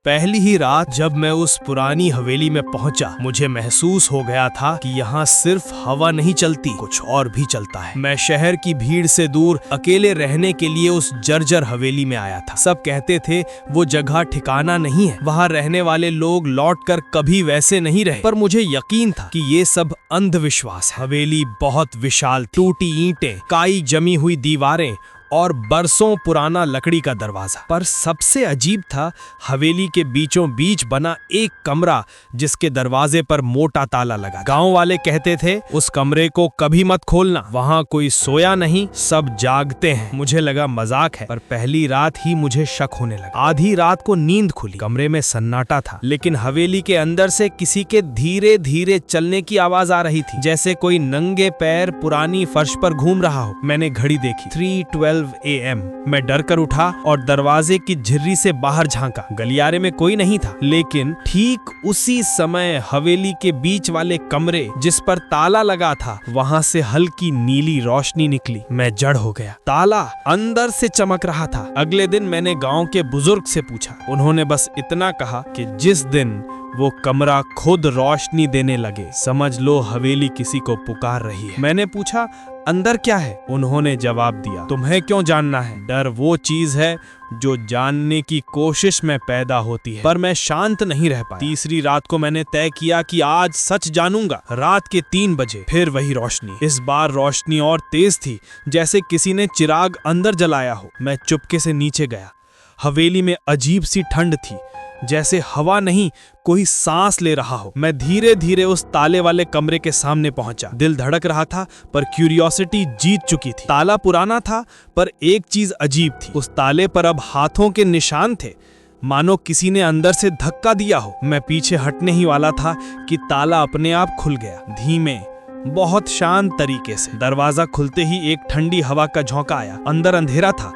पहली ही रात जब मैं उस पुरानी हवेली में पहुंचा, मुझे महसूस हो गया था कि यहाँ सिर्फ हवा नहीं चलती, कुछ और भी चलता है। मैं शहर की भीड़ से दूर अकेले रहने के लिए उस जर्जर हवेली में आया था। सब कहते थे वो जगह ठिकाना नहीं है, वहाँ रहने वाले लोग लौटकर कभी वैसे नहीं रहे, पर मुझे यकीन था कि ये सब अंधविश्वास है। हवेली बहुत विशाल, टूटी ईंटें, काई जमी हुई दीवारें और बरसों पुराना लकड़ी का दरवाजा। पर सबसे अजीब था हवेली के बीचों बीच बना एक कमरा जिसके दरवाजे पर मोटा ताला लगा। गांव वाले कहते थे उस कमरे को कभी मत खोलना, वहां कोई सोया नहीं, सब जागते हैं। मुझे लगा मजाक है, पर पहली रात ही मुझे शक होने लगा। आधी रात को नींद खुली, कमरे में सन्नाटा था, लेकिन हवेली के अंदर से किसी के धीरे धीरे चलने की आवाज आ रही थी, जैसे कोई नंगे पैर पुरानी फर्श पर घूम रहा हो। मैंने घड़ी देखी, 3:12 AM। मैं डर कर उठा और दरवाजे की झिर्री से बाहर झांका। गलियारे में कोई नहीं था, लेकिन ठीक उसी समय हवेली के बीच वाले कमरे जिस पर ताला लगा था, वहां से हल्की नीली रोशनी निकली। मैं जड़ हो गया। ताला अंदर से चमक रहा था। अगले दिन मैंने गांव के बुजुर्ग से पूछा, उन्होंने बस इतना कहा कि जिस दिन वो कमरा खुद रोशनी देने लगे, समझ लो हवेली किसी को पुकार रही है। मैंने पूछा अंदर क्या है? उन्होंने जवाब दिया, तुम्हें क्यों जानना है? डर वो चीज है जो जानने की कोशिश में पैदा होती है। पर मैं शांत नहीं रह पाया। तीसरी रात को मैंने तय किया कि आज सच जानूंगा। रात के 3 बजे फिर वही रोशनी। इस बार रोशनी और तेज थी, जैसे किसी ने चिराग अंदर जलाया हो। मैं चुपके से नीचे गया। हवेली में अजीब सी ठंड थी, जैसे हवा नहीं कोई सांस ले रहा हो। मैं धीरे धीरे उस ताले वाले कमरे के सामने पहुंचा। दिल धड़क रहा था, पर क्यूरियोसिटी जीत चुकी थी। ताला पुराना था, पर एक चीज अजीब थी, उस ताले पर अब हाथों के निशान थे, मानो किसी ने अंदर से धक्का दिया हो। मैं पीछे हटने ही वाला था कि ताला अपने आप खुल गया, धीमे, बहुत शांत तरीके से। दरवाजा खुलते ही एक ठंडी हवा का झोंका आया। अंदर अंधेरा था,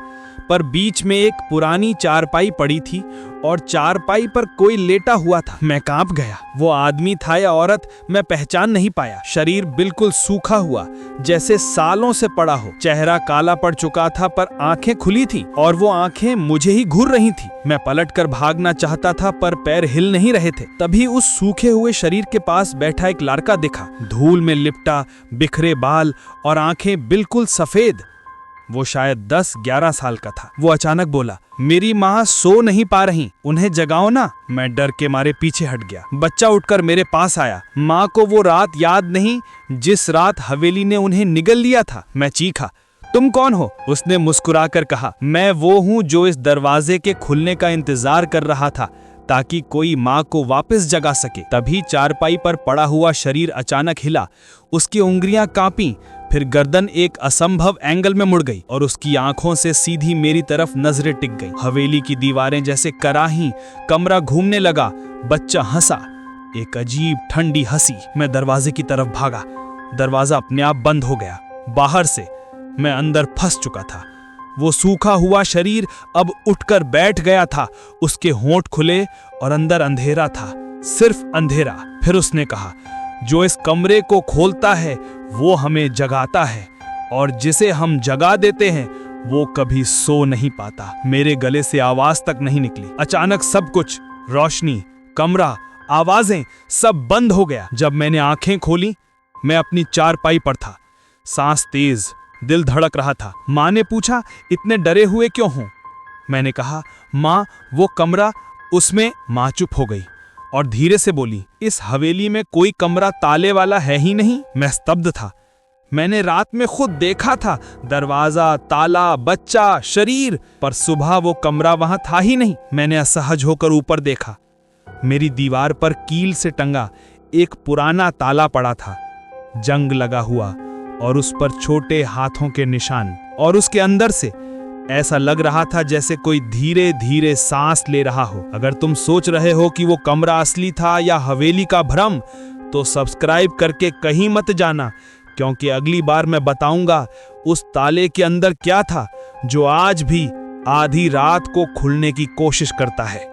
पर बीच में एक पुरानी चारपाई पड़ी थी और चारपाई पर कोई लेटा हुआ था। मैं कांप गया। वो आदमी था या औरत मैं पहचान नहीं पाया। शरीर बिल्कुल सूखा हुआ, जैसे सालों से पड़ा हो। चेहरा काला पड़ चुका था, पर आंखें खुली थी और वो आंखें मुझे ही घूर रही थी। मैं पलटकर भागना चाहता था, पर पैर हिल नहीं रहे थे। तभी उस सूखे हुए शरीर के पास बैठा एक लड़का दिखा, धूल में लिपटा, बिखरे बाल और आंखें बिल्कुल सफेद। वो शायद 10-11 साल का था। वो अचानक बोला, मेरी माँ सो नहीं पा रही, उन्हें जगाओ ना। मैं डर के मारे पीछे हट गया। बच्चा उठकर मेरे पास आया। माँ को वो रात याद नहीं जिस रात हवेली ने उन्हें निगल लिया था। मैं चीखा, तुम कौन हो? उसने मुस्कुराकर कहा, मैं वो हूँ जो इस दरवाजे के खुलने का इंतजार कर रहा था, ताकि कोई माँ को वापस जगा सके। तभी चारपाई पर पड़ा हुआ शरीर अचानक हिला। उसकी उंगलियां कांपी, फिर गर्दन एक असंभव एंगल में मुड़ गई और उसकी आंखों से सीधी मेरी तरफ नजरें टिक गई। हवेली की दीवारें जैसे कराही, कमरा घूमने लगा। बच्चा हंसा, एक अजीब ठंडी हंसी। मैं दरवाजे की तरफ भागा। दरवाजा अपने आप बंद हो गया। बाहर से मैं अंदर फंस चुका था। वो सूखा हुआ शरीर अब उठकर बैठ गया था। उसके होंठ खुले और अंदर अंधेरा था, सिर्फ अंधेरा। फिर उसने कहा, जो इस कमरे को खोलता है वो हमें जगाता है, और जिसे हम जगा देते हैं वो कभी सो नहीं पाता। मेरे गले से आवाज तक नहीं निकली। अचानक सब कुछ, रोशनी, कमरा, आवाजें, सब बंद हो गया। जब मैंने आंखें खोली, मैं अपनी चारपाई पर था। सांस तेज, दिल धड़क रहा था। माँ ने पूछा, इतने डरे हुए क्यों हो? मैंने कहा, माँ वो कमरा, उसमें। माँ चुप हो गई और धीरे से बोली, इस हवेली में कोई कमरा ताले वाला है ही नहीं। मैं स्तब्ध था। मैंने रात में खुद देखा था, दरवाजा, ताला, बच्चा, शरीर, पर सुबह वो कमरा वहां था ही नहीं। मैंने असहज होकर ऊपर देखा। मेरी दीवार पर कील से टंगा एक पुराना ताला पड़ा था, जंग लगा हुआ, और उस पर छोटे हाथों के निशान। और उसके अंदर से ऐसा लग रहा था जैसे कोई धीरे धीरे सांस ले रहा हो। अगर तुम सोच रहे हो कि वो कमरा असली था या हवेली का भ्रम, तो सब्सक्राइब करके कहीं मत जाना, क्योंकि अगली बार मैं बताऊंगा उस ताले के अंदर क्या था, जो आज भी आधी रात को खुलने की कोशिश करता है।